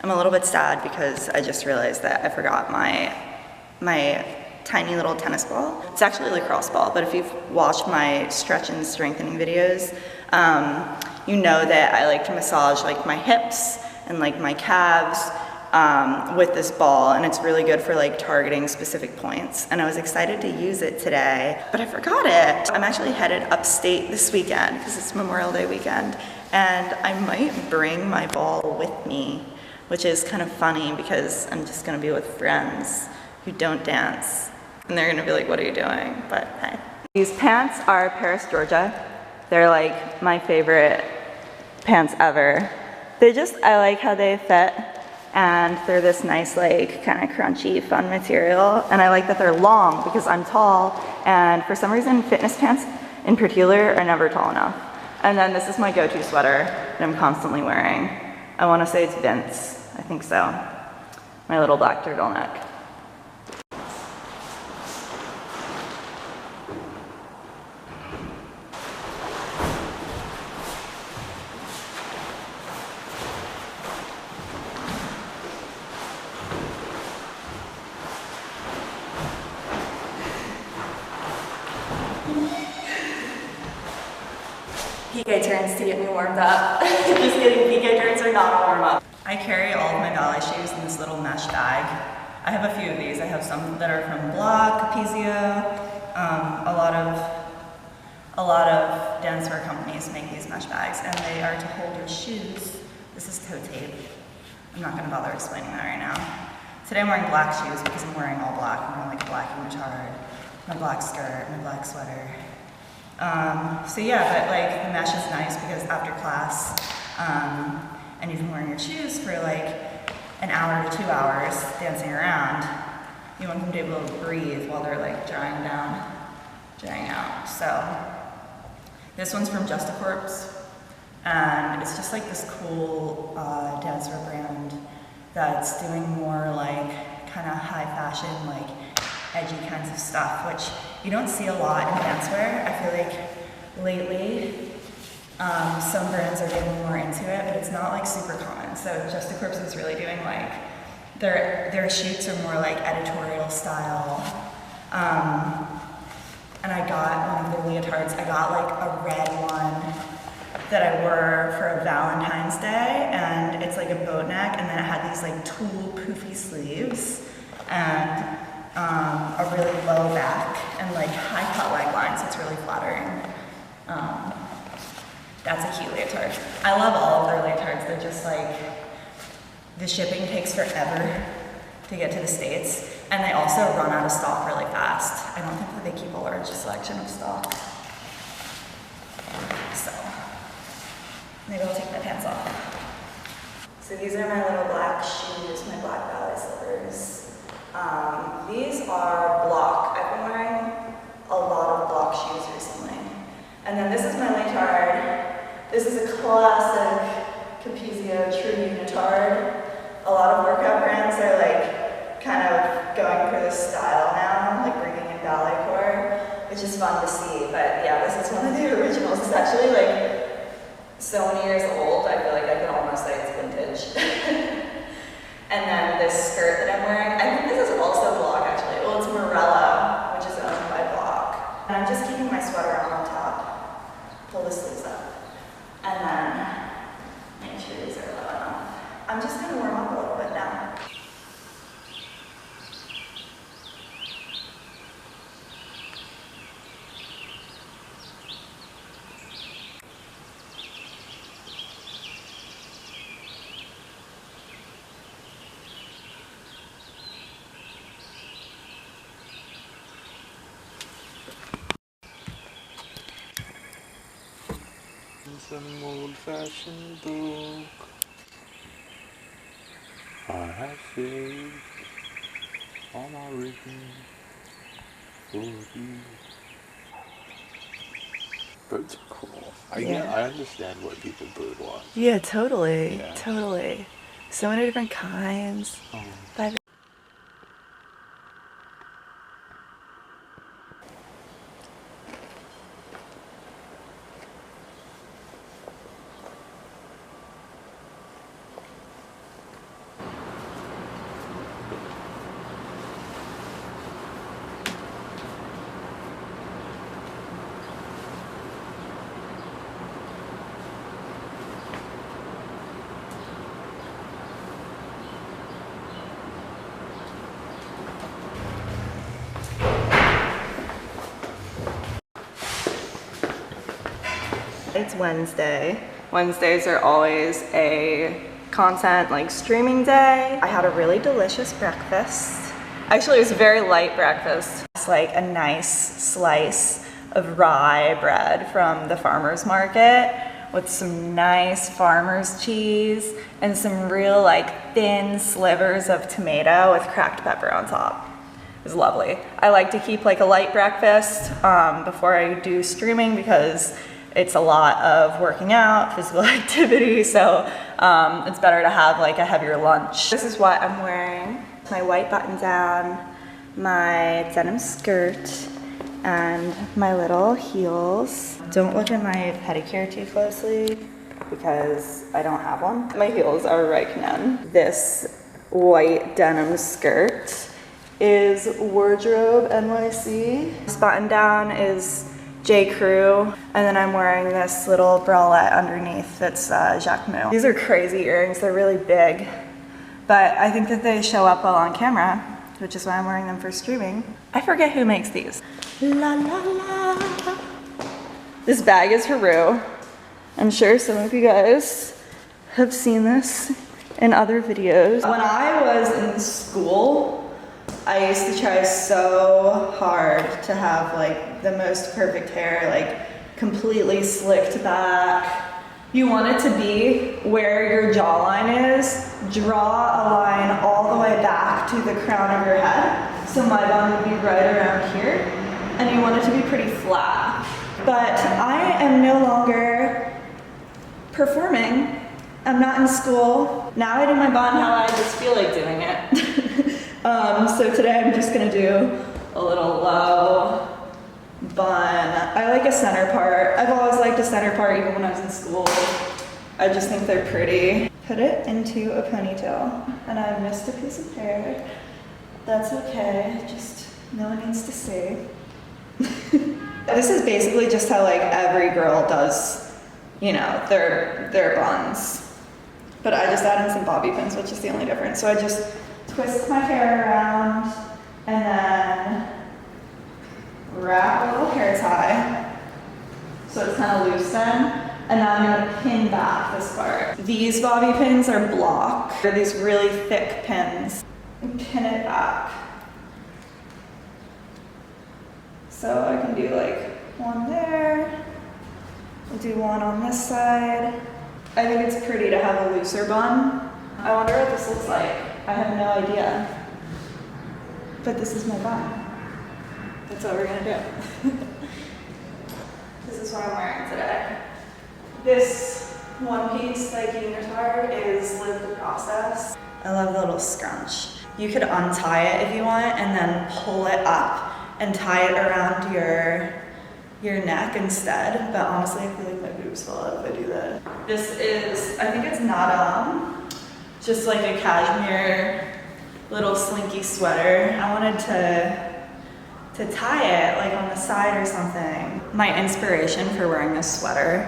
I'm a little bit sad because I just realized that I forgot my tiny little tennis ball. It's actually a lacrosse ball, but if you've watched my stretch and strengthening videos, you know that I like to massage like my hips and like my calves with this ball, and it's really good for like targeting specific points. And I was excited to use it today, but I forgot it. I'm actually headed upstate this weekend because it's Memorial Day weekend, and I might bring my ball with me, which is kind of funny because I'm just gonna be with friends who don't dance, and they're gonna be like, what are you doing? But hey. These pants are Paris, Georgia. They're like my favorite pants ever. I like how they fit, and they're this nice, like, kind of crunchy, fun material. And I like that they're long because I'm tall, and for some reason, fitness pants in particular are never tall enough. And then this is my go-to sweater that I'm constantly wearing. I want to say it's Vince. I think so. My little black turtleneck. PK turns to get me warmed up. Just kidding, PK turns are not a warm up. I carry all of my ballet shoes in this little mesh bag. I have a few of these. I have some that are from Block, Capezio. A lot of dancewear companies make these mesh bags, and they are to hold your shoes. This is toe tape. I'm not gonna bother explaining that right now. Today I'm wearing black shoes because I'm wearing all black. I'm wearing like a black unitard, my black skirt, my black sweater. So yeah, but like the mesh is nice because after class, and you've been wearing your shoes for like an hour to 2 hours dancing around, you want them to be able to breathe while they're like drying out. So this one's from Justacorps, and it's just like this cool dancewear brand that's doing more like kind of high fashion, like edgy kinds of stuff, which you don't see a lot in dancewear. I feel like lately some brands are getting more into it, but it's not like super common. So Justacorps is really doing like, their shoots are more like editorial style. And I got one of the leotards. I got like a red one that I wore for a Valentine's Day, and it's like a boat neck, and then it had these like tulle poofy sleeves, and a really low back, and like high cut leg lines. It's really flattering. That's a cute leotard. I love all of their leotards. They're just like, the shipping takes forever to get to the States, and they also run out of stock really fast. I don't think that they keep a large selection of stock. So, maybe I'll take my pants off. So these are my little black shoes, my black ballet slippers. These are Block. I've been wearing a lot of Block shoes recently. And then this is my leotard. This is a classic Capezio true unitard. A lot of workout brands are like kind of going for this style now, like bringing in ballet core, which is fun to see. But yeah, this is one of the originals. It's actually like so many years old. I feel like I can almost say it's vintage. And then this skirt that I'm wearing, I think this is also Block actually. Well, it's Morello, which is owned by Block. And I'm just keeping my sweater on top, pull the sleeves up, and then make sure these are low enough. I'm just gonna warm up a little bit now. Some old-fashioned book I have saved all my written for you. Birds are cool. I understand what people bird watch. Yeah, totally. Yeah. Totally. So many different kinds. By the It's Wednesday. Wednesdays are always a content like streaming day. I had a really delicious breakfast. Actually, it was a very light breakfast. It's like a nice slice of rye bread from the farmer's market with some nice farmer's cheese and some real like thin slivers of tomato with cracked pepper on top. It was lovely. I like to keep like a light breakfast before I do streaming because it's a lot of working out, physical activity, so it's better to have like a heavier lunch. This is what I'm wearing. My white button down, my denim skirt, and my little heels. Don't look at my pedicure too closely because I don't have one. My heels are right canon. This white denim skirt is Wardrobe NYC. This button down is J. Crew, and then I'm wearing this little bralette underneath that's Jacquemus. These are crazy earrings, they're really big, but I think that they show up well on camera, which is why I'm wearing them for streaming. I forget who makes these. La la la. This bag is for Rue. I'm sure some of you guys have seen this in other videos. When I was in school, I used to try so hard to have like the most perfect hair, like completely slicked back. You want it to be where your jawline is, draw a line all the way back to the crown of your head. So my bun would be right around here, and you want it to be pretty flat. But I am no longer performing. I'm not in school. Now I do my bun how I just feel like doing it. So today I'm just gonna do a little low bun. I like a center part. I've always liked a center part even when I was in school. I just think they're pretty. Put it into a ponytail. And I missed a piece of hair. That's okay, just no one needs to see. This is basically just how like every girl does, you know, their buns. But I just add in some bobby pins, which is the only difference. So I just twist my hair around and then wrap a little hair tie so it's kind of loose then. And now I'm gonna pin back this part. These bobby pins are block. They're these really thick pins. And pin it back. So I can do like one there. We'll do one on this side. I think it's pretty to have a looser bun. I wonder what this looks like. I have no idea. But this is my bun. That's what we're gonna do. This is what I'm wearing today. This one piece Viking retard is Live the Process. I love the little scrunch. You could untie it if you want and then pull it up and tie it around your neck instead. But honestly, I feel like my boobs fall out if I do that. This is, I think it's not just like a cashmere little slinky sweater. I wanted to tie it like on the side or something. My inspiration for wearing this sweater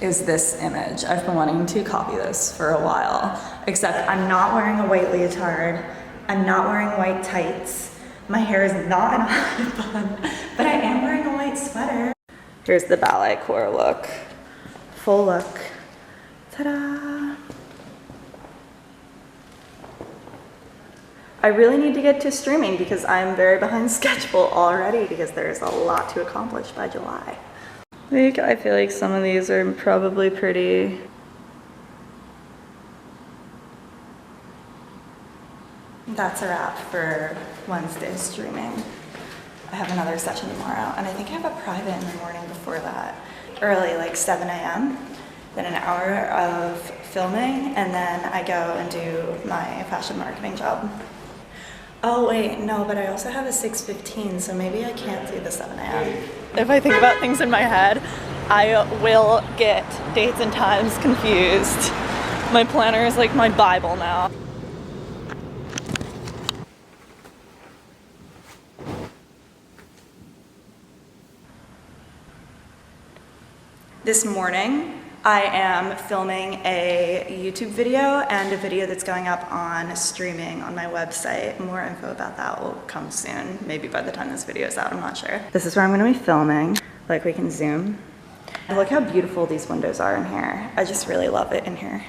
is this image. I've been wanting to copy this for a while, except I'm not wearing a white leotard. I'm not wearing white tights. My hair is not in a hot bun, but I am wearing a white sweater. Here's the ballet core look. Full look. Ta-da! I really need to get to streaming because I'm very behind schedule already because there's a lot to accomplish by July. Like, I feel like some of these are probably pretty. That's a wrap for Wednesday streaming. I have another session tomorrow, and I think I have a private in the morning before that. Early, like 7 a.m. Then an hour of filming, and then I go and do my fashion marketing job. Oh wait, no, but I also have a 6:15, so maybe I can't do the 7 a.m. If I think about things in my head, I will get dates and times confused. My planner is like my Bible now. This morning, I am filming a YouTube video and a video that's going up on streaming on my website. More info about that will come soon, maybe by the time this video is out, I'm not sure. This is where I'm gonna be filming. Like, we can zoom. And look how beautiful these windows are in here. I just really love it in here.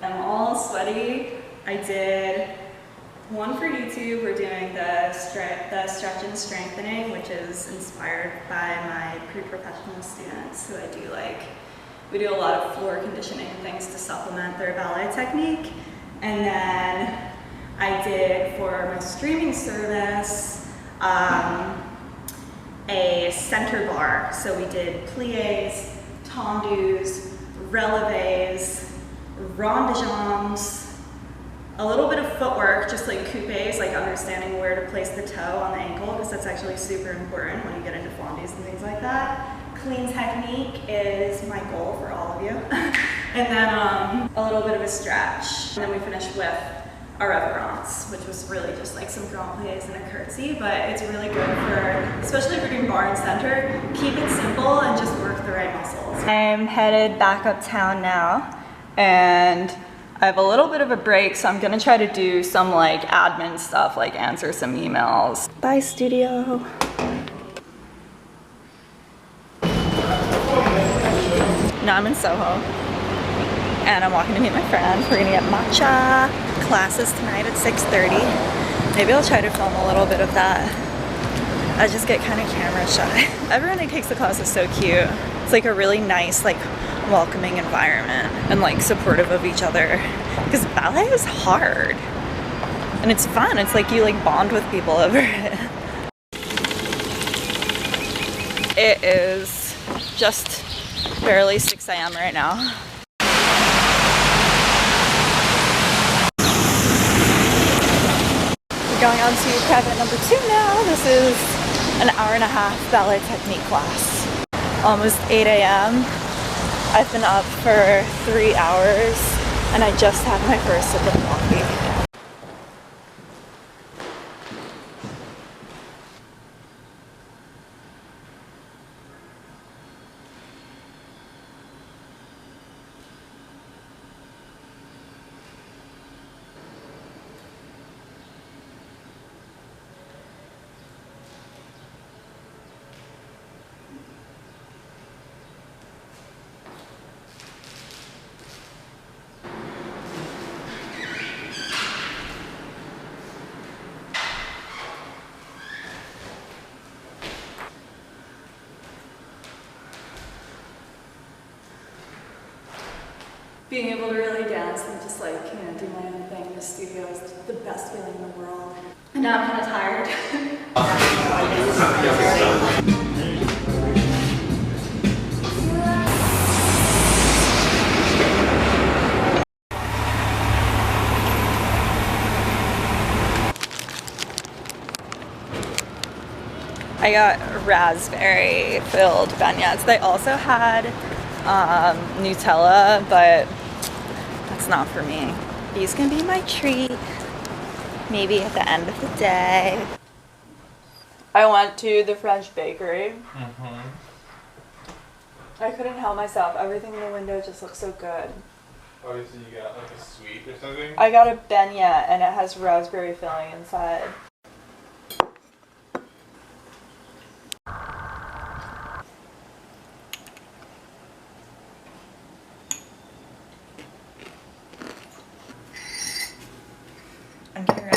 I'm all sweaty. I did one for YouTube. We're doing the stretch and strengthening, which is inspired by my pre-professional students who I do we do a lot of floor conditioning and things to supplement their ballet technique. And then I did for my streaming service a center bar. So we did pliés, tendus, relevés, rond de jambes, a little bit of footwork, just like coupés, like understanding where to place the toe on the ankle, because that's actually super important when you get into fondies and things like that. Clean technique is my goal for all of you. And then a little bit of a stretch. And then we finished with a reverence, which was really just like some grand pliés and a curtsy, but it's really good for, especially if you're doing bar and center, keep it simple and just work the right muscles. I'm headed back uptown now. And I have a little bit of a break, so I'm gonna try to do some like admin stuff, like answer some emails. Bye, studio. Now I'm in Soho, and I'm walking to meet my friend. We're gonna get matcha. Classes tonight at 6:30. Maybe I'll try to film a little bit of that. I just get kind of camera shy. Everyone that takes the class is so cute. It's like a really nice, like, welcoming environment and like supportive of each other, because ballet is hard and it's fun. It's like you like bond with people over it. It is just barely 6 a.m. right now. We're going on to private number 2 now. This is an hour-and-a-half ballet technique class. Almost 8 a.m. I've been up for 3 hours and I just had my first sip of coffee. Being able to really dance and just like, you know, do my own thing in the studio is the best feeling in the world. And now I'm kind of tired. I got raspberry filled beignets. They also had Nutella, but that's not for me. These can be my treat, maybe at the end of the day. I went to the French bakery. I couldn't help myself. Everything in the window just looks so good. Oh, so you got like a sweet or something? I got a beignet and it has raspberry filling inside.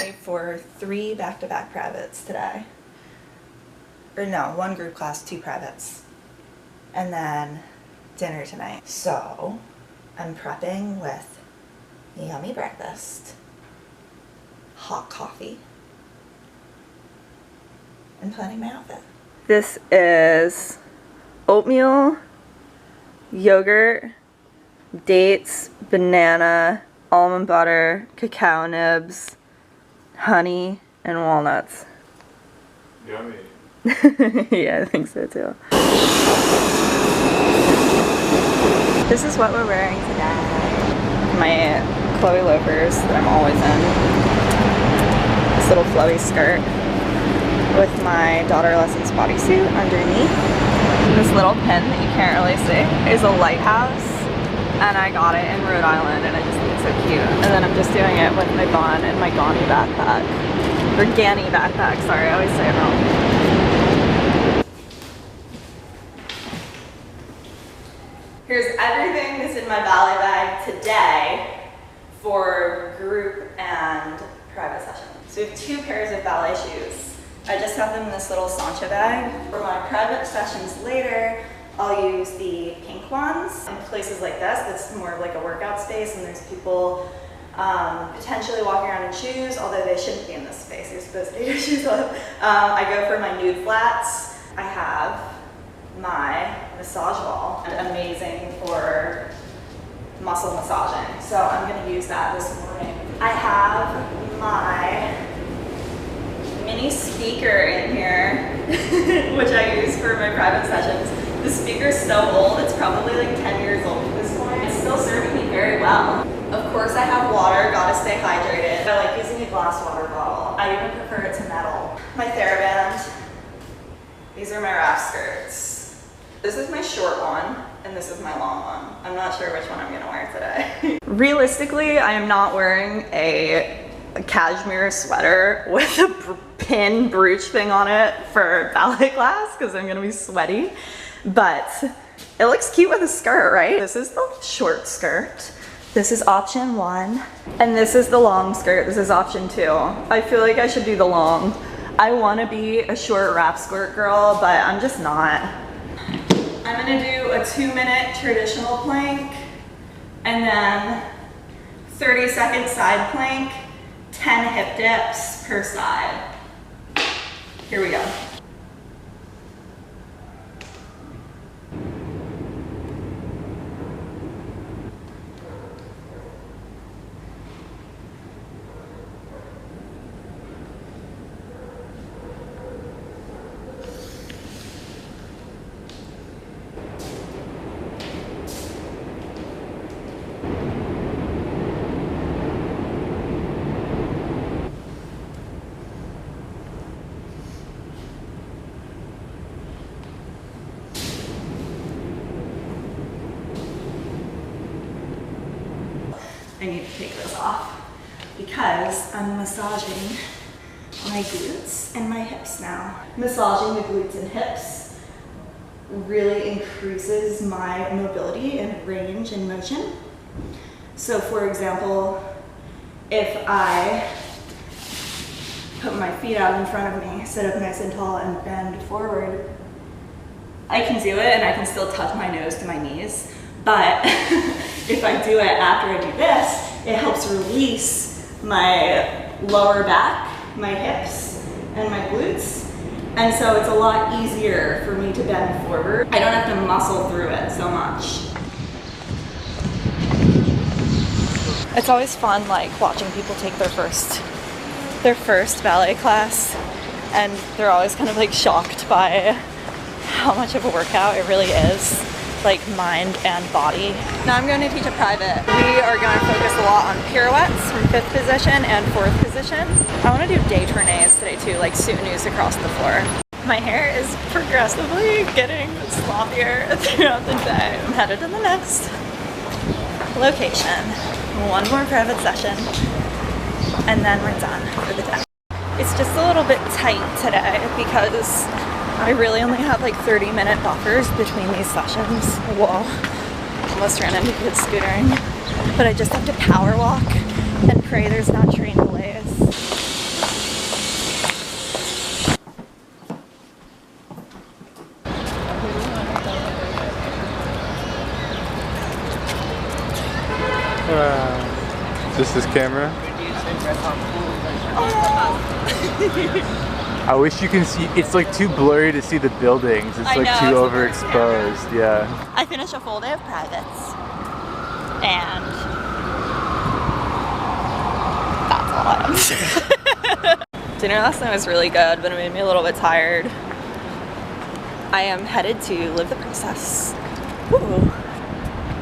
ready for 3 back-to-back privates today. Or no, 1 group class, 2 privates. And then dinner tonight. So I'm prepping with yummy breakfast, hot coffee, and planning my outfit. This is oatmeal, yogurt, dates, banana, almond butter, cacao nibs, honey, and walnuts. Yummy. Yeah, I think so too. This is what we're wearing today. My Chloe loafers that I'm always in. This little flowy skirt with my daughter lessons bodysuit underneath. This little pin that you can't really see is a lighthouse, and I got it in Rhode Island, and I just think it's so cute. And then I'm just doing it with my bun and my Gani backpack. Or Gani backpack, sorry, I always say it wrong. Here's everything that's in my ballet bag today for group and private sessions. So we have 2 pairs of ballet shoes. I just have them in this little Sancha bag. For my private sessions later, I'll use the pink ones. In places like this, that's more of like a workout space, and there's people potentially walking around in shoes, although they shouldn't be in this space. You're supposed to take your shoes off. I go for my nude flats. I have my massage ball, amazing for muscle massaging. So I'm gonna use that this morning. I have my mini speaker in here, which I use for my private sessions. The speaker's so old, it's probably like 10 years old at this point. It's still serving me very well. Of course I have water, gotta stay hydrated. I like using a glass water bottle. I even prefer it to metal. My TheraBand. These are my wrap skirts. This is my short one, and this is my long one. I'm not sure which one I'm gonna wear today. Realistically, I am not wearing a cashmere sweater with a pin brooch thing on it for ballet class because I'm gonna be sweaty, but it looks cute with a skirt, right? This is the short skirt. This is option 1, and this is the long skirt. This is option 2. I feel like I should do the long. I wanna be a short wrap skirt girl, but I'm just not. I'm gonna do a 2-minute traditional plank, and then 30-second side plank, 10 hip dips per side. Here we go. I need to take this off because I'm massaging my glutes and my hips now. Massaging the glutes and hips really increases my mobility and range and motion. So for example, if I put my feet out in front of me, sit up nice and tall and bend forward, I can do it and I can still touch my nose to my knees. But if I do it after I do this, it helps release my lower back, my hips, and my glutes. And so it's a lot easier for me to bend forward. I don't have to muscle through it so much. It's always fun like watching people take their first ballet class, and they're always kind of like shocked by how much of a workout it really is. Like mind and body. Now I'm going to teach a private. We are going to focus a lot on pirouettes from 5th position and 4th position. I want to do day tournées today too, like soutenus across the floor. My hair is progressively getting sloppier throughout the day. I'm headed to the next location. 1 more private session, and then we're done for the day. It's just a little bit tight today because I really only have like 30-minute buffers between these sessions. Whoa, almost ran into kids scootering. But I just have to power walk and pray there's not train delays. Just this camera? Oh. I wish you can see, it's like too blurry to see the buildings. It's like too overexposed, yeah. I finished a full day of privates and that's all I have to say. Dinner last night was really good, but it made me a little bit tired. I am headed to Live the Princess. Woo!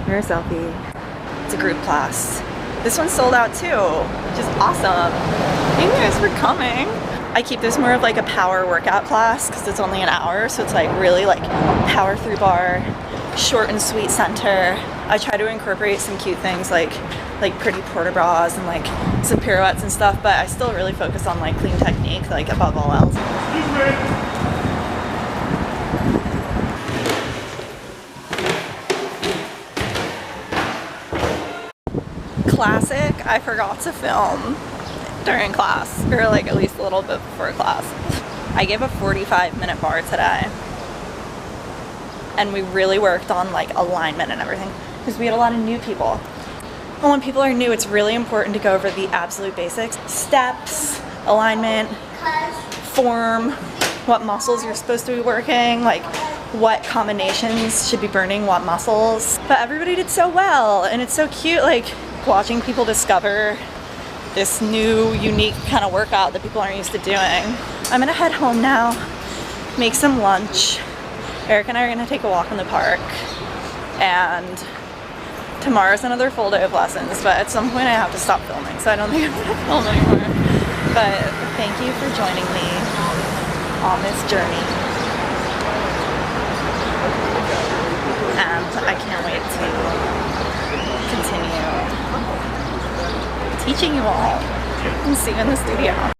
Mirror selfie. It's a group class. This one sold out too, which is awesome. Thank you guys for coming. I keep this more of like a power workout class because it's only an hour, so it's like really like power through bar, short and sweet center. I try to incorporate some cute things like pretty porta bras and like some pirouettes and stuff, but I still really focus on like clean technique, like above all else. Classic, I forgot to film during class, or like at least a little bit before class. I gave a 45-minute bar today, and we really worked on like alignment and everything because we had a lot of new people. And when people are new, it's really important to go over the absolute basics: steps, alignment, form, what muscles you're supposed to be working, like what combinations should be burning what muscles. But everybody did so well, and it's so cute, like watching people discover this new, unique kind of workout that people aren't used to doing. I'm gonna head home now, make some lunch. Eric and I are gonna take a walk in the park, and tomorrow's another full day of lessons, but at some point I have to stop filming, so I don't think I'm gonna film anymore. But thank you for joining me on this journey. And I can't wait to continue teaching you all, and see you in the studio.